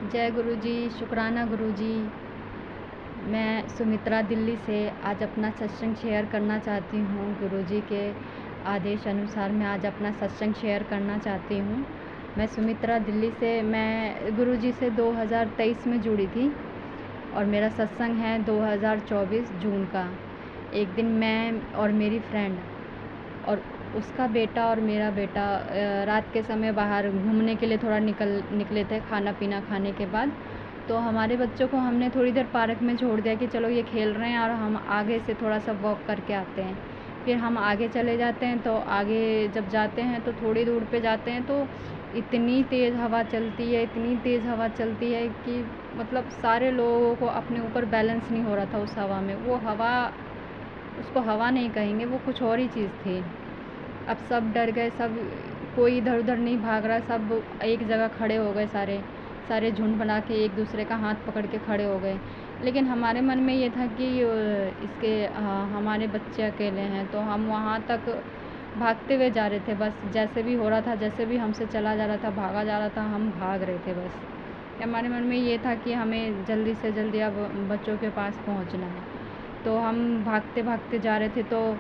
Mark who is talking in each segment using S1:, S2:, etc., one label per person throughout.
S1: जय गुरु जी, शुक्राना गुरु जी। मैं सुमित्रा दिल्ली से आज अपना सत्संग शेयर करना चाहती हूँ। गुरु जी के आदेश अनुसार मैं आज अपना सत्संग शेयर करना चाहती हूँ। मैं सुमित्रा दिल्ली से मैं गुरु जी से 2023 में जुड़ी थी और मेरा सत्संग है 2024 जून का। एक दिन मैं और मेरी फ्रेंड और उसका बेटा और मेरा बेटा रात के समय बाहर घूमने के लिए थोड़ा निकले थे खाना पीना खाने के बाद। तो हमारे बच्चों को हमने थोड़ी देर पार्क में छोड़ दिया कि चलो ये खेल रहे हैं और हम आगे से थोड़ा सा वॉक करके आते हैं। फिर हम आगे चले जाते हैं। तो आगे जब जाते हैं तो थोड़ी दूर पे जाते हैं तो इतनी तेज़ हवा चलती है, इतनी तेज़ हवा चलती है कि मतलब सारे लोगों को अपने ऊपर बैलेंस नहीं हो रहा था उस हवा में। वो हवा, उसको हवा नहीं कहेंगे, वो कुछ और ही चीज़ थी। अब सब डर गए, सब कोई इधर उधर नहीं भाग रहा, सब एक जगह खड़े हो गए, सारे झुंड बना के एक दूसरे का हाथ पकड़ के खड़े हो गए। लेकिन हमारे मन में ये था कि हमारे बच्चे अकेले हैं, तो हम वहाँ तक भागते हुए जा रहे थे। बस जैसे भी हो रहा था, जैसे भी हमसे चला जा रहा था, भागा जा रहा था, हम भाग रहे थे बस। हमारे मन में ये था कि हमें जल्दी से जल्दी अब बच्चों के पास पहुँचना है। तो हम भागते भागते जा रहे थे। तो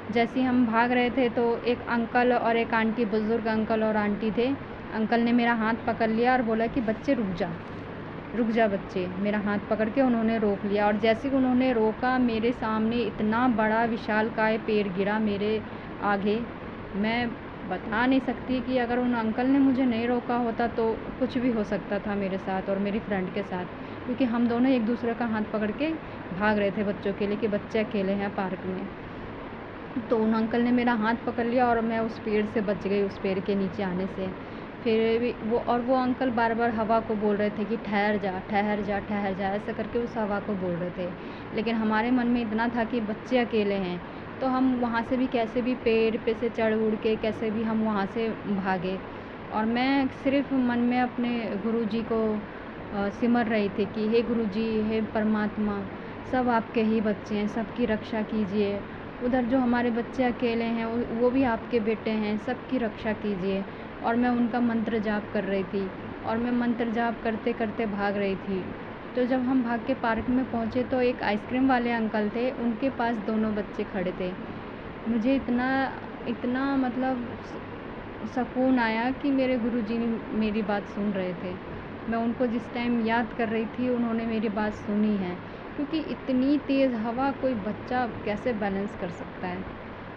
S1: जैसे ही हम भाग रहे थे तो एक अंकल और एक आंटी, बुज़ुर्ग अंकल और आंटी थे। अंकल ने मेरा हाथ पकड़ लिया और बोला कि बच्चे रुक जा बच्चे। मेरा हाथ पकड़ के उन्होंने रोक लिया और जैसे ही उन्होंने रोका, मेरे सामने इतना बड़ा विशालकाय पेड़ गिरा मेरे आगे। मैं बता नहीं सकती कि अगर उन अंकल ने मुझे नहीं रोका होता तो कुछ भी हो सकता था मेरे साथ और मेरी फ्रेंड के साथ, क्योंकि हम दोनों एक दूसरे का हाथ पकड़ के भाग रहे थे बच्चों के लिए कि बच्चे अकेले हैं पार्क में। तो उन अंकल ने मेरा हाथ पकड़ लिया और मैं उस पेड़ से बच गई, उस पेड़ के नीचे आने से। फिर भी वो अंकल बार बार हवा को बोल रहे थे कि ठहर जा ठहर जा ठहर जा, ऐसा करके उस हवा को बोल रहे थे। लेकिन हमारे मन में इतना था कि बच्चे अकेले हैं, तो हम वहाँ से भी कैसे भी पेड़ पे से चढ़ उड़ के कैसे भी हम वहाँ से भागे। और मैं सिर्फ मन में अपने गुरु जी को सिमर रही थी कि हे गुरु जी, हे परमात्मा, सब आपके ही बच्चे हैं, सबकी रक्षा कीजिए। उधर जो हमारे बच्चे अकेले हैं वो भी आपके बेटे हैं, सबकी रक्षा कीजिए। और मैं उनका मंत्र जाप कर रही थी और मैं मंत्र जाप करते करते भाग रही थी। तो जब हम भाग के पार्क में पहुँचे तो एक आइसक्रीम वाले अंकल थे, उनके पास दोनों बच्चे खड़े थे। मुझे इतना इतना मतलब सुकून आया कि मेरे गुरुजी मेरी बात सुन रहे थे। मैं उनको जिस टाइम याद कर रही थी उन्होंने मेरी बात सुनी है, क्योंकि इतनी तेज़ हवा कोई बच्चा कैसे बैलेंस कर सकता है,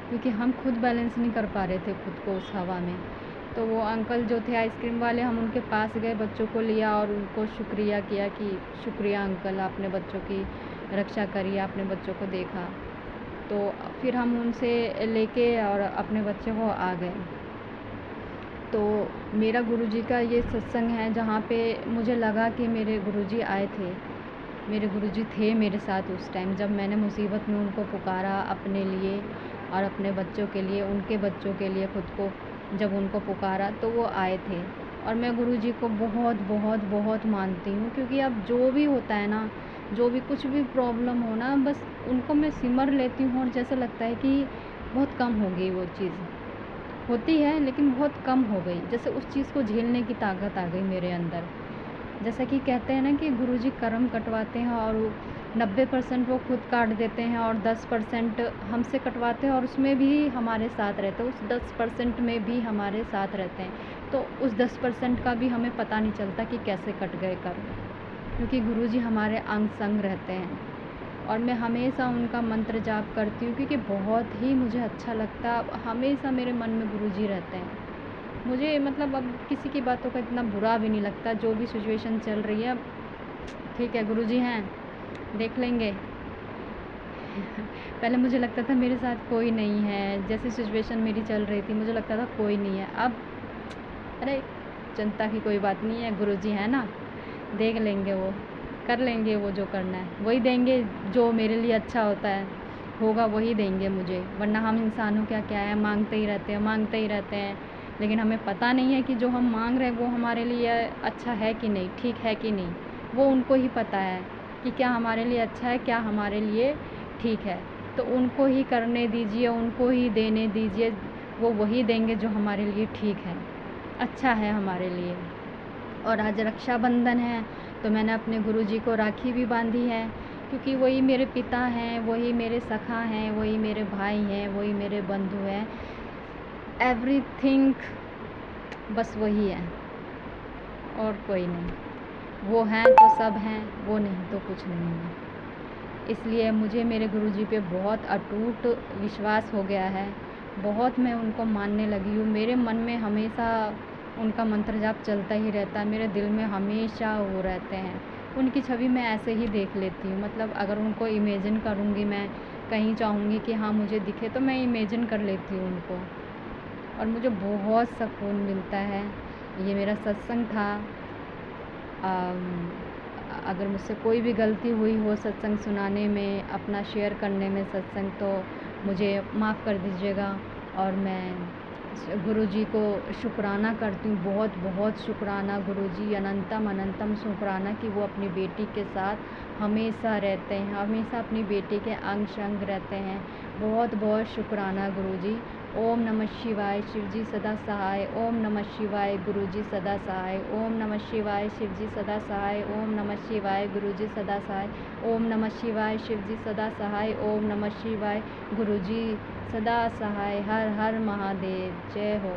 S1: क्योंकि हम खुद बैलेंस नहीं कर पा रहे थे खुद को उस हवा में। तो वो अंकल जो थे आइसक्रीम वाले, हम उनके पास गए, बच्चों को लिया और उनको शुक्रिया किया कि शुक्रिया अंकल, आपने बच्चों की रक्षा करी, आपने बच्चों को देखा। तो फिर हम उनसे लेके और अपने बच्चों को आ गए। तो मेरा गुरुजी का ये सत्संग है जहाँ पे मुझे लगा कि मेरे गुरुजी आए थे, मेरे गुरुजी थे मेरे साथ उस टाइम जब मैंने मुसीबत में उनको पुकारा अपने लिए और अपने बच्चों के लिए, उनके बच्चों के लिए, खुद को जब उनको पुकारा तो वो आए थे। और मैं गुरुजी को बहुत बहुत बहुत मानती हूँ, क्योंकि अब जो भी होता है ना, जो भी कुछ भी प्रॉब्लम हो ना, बस उनको मैं सिमर लेती हूँ और जैसा लगता है कि बहुत कम हो गई वो चीज़। होती है लेकिन बहुत कम हो गई, जैसे उस चीज़ को झेलने की ताकत आ गई मेरे अंदर। जैसा कि कहते हैं ना कि गुरुजी कर्म कटवाते हैं और 90% वो खुद काट देते हैं और 10% हमसे कटवाते हैं और उसमें भी हमारे साथ रहते हैं, उस 10% में भी हमारे साथ रहते हैं। तो उस 10% का भी हमें पता नहीं चलता कि कैसे कट गए कर्म, क्योंकि गुरुजी हमारे अंग संग रहते हैं। और मैं हमेशा उनका मंत्र जाप करती हूँ, क्योंकि बहुत ही मुझे अच्छा लगता है। हमेशा मेरे मन में गुरुजी रहते हैं। मुझे मतलब अब किसी की बातों का इतना बुरा भी नहीं लगता, जो भी सिचुएशन चल रही है, ठीक है गुरुजी हैं, देख लेंगे। पहले मुझे लगता था मेरे साथ कोई नहीं है, जैसी सिचुएशन मेरी चल रही थी मुझे लगता था कोई नहीं है। अब अरे चिंता की कोई बात नहीं है, गुरुजी हैं ना, देख लेंगे, वो कर लेंगे, वो जो करना है वही देंगे, जो मेरे लिए अच्छा होता है होगा वही देंगे मुझे। वरना हम इंसानों क्या है, मांगते ही रहते हैं, मांगते ही रहते हैं, लेकिन हमें पता नहीं है कि जो हम मांग रहे हैं वो हमारे लिए अच्छा है कि नहीं, ठीक है कि नहीं। वो उनको ही पता है कि क्या हमारे लिए अच्छा है, क्या हमारे लिए ठीक है। तो उनको ही करने दीजिए, उनको ही देने दीजिए, वो वही देंगे जो हमारे लिए ठीक है, अच्छा है हमारे लिए। और आज रक्षाबंधन है तो मैंने अपने गुरुजी को राखी भी बांधी है, क्योंकि वही मेरे पिता हैं, वही मेरे सखा हैं, वही मेरे भाई हैं, वही मेरे बंधु हैं। एवरीथिंग बस वही है और कोई नहीं। वो हैं तो सब हैं, वो नहीं तो कुछ नहीं है। इसलिए मुझे मेरे गुरुजी पे बहुत अटूट विश्वास हो गया है। बहुत मैं उनको मानने लगी हूँ। मेरे मन में हमेशा उनका मंत्र जाप चलता ही रहता है। मेरे दिल में हमेशा वो रहते हैं। उनकी छवि मैं ऐसे ही देख लेती हूँ। मतलब अगर उनको इमेजिन करूँगी, मैं कहीं चाहूँगी कि हाँ मुझे दिखे, तो मैं इमेजिन कर लेती हूँ उनको और मुझे बहुत सुकून मिलता है। ये मेरा सत्संग था। अगर मुझसे कोई भी गलती हुई हो सत्संग सुनाने में, अपना शेयर करने में सत्संग, तो मुझे माफ़ कर दीजिएगा। और मैं गुरुजी को शुक्राना करती हूँ, बहुत बहुत शुक्राना गुरुजी, अनंतम अनंतम शुक्राना कि वो अपनी बेटी के साथ हमेशा रहते हैं, हमेशा अपनी बेटी के अंग संग रहते हैं। बहुत बहुत शुक्राना गुरुजी। ओम नमः शिवाय, शिवजी सदा सहाय। ओम नमः शिवाय, गुरुजी सदा सहाय। ओम नमः शिवाय, शिवजी सदा सहाय। ओम नमः शिवाय, गुरुजी सदा सहाय। ओम नमः शिवाय, शिवजी सदा सहाय। ओम नमः शिवाय, गुरुजी सदा सहाय। हर हर महादेव। जय हो।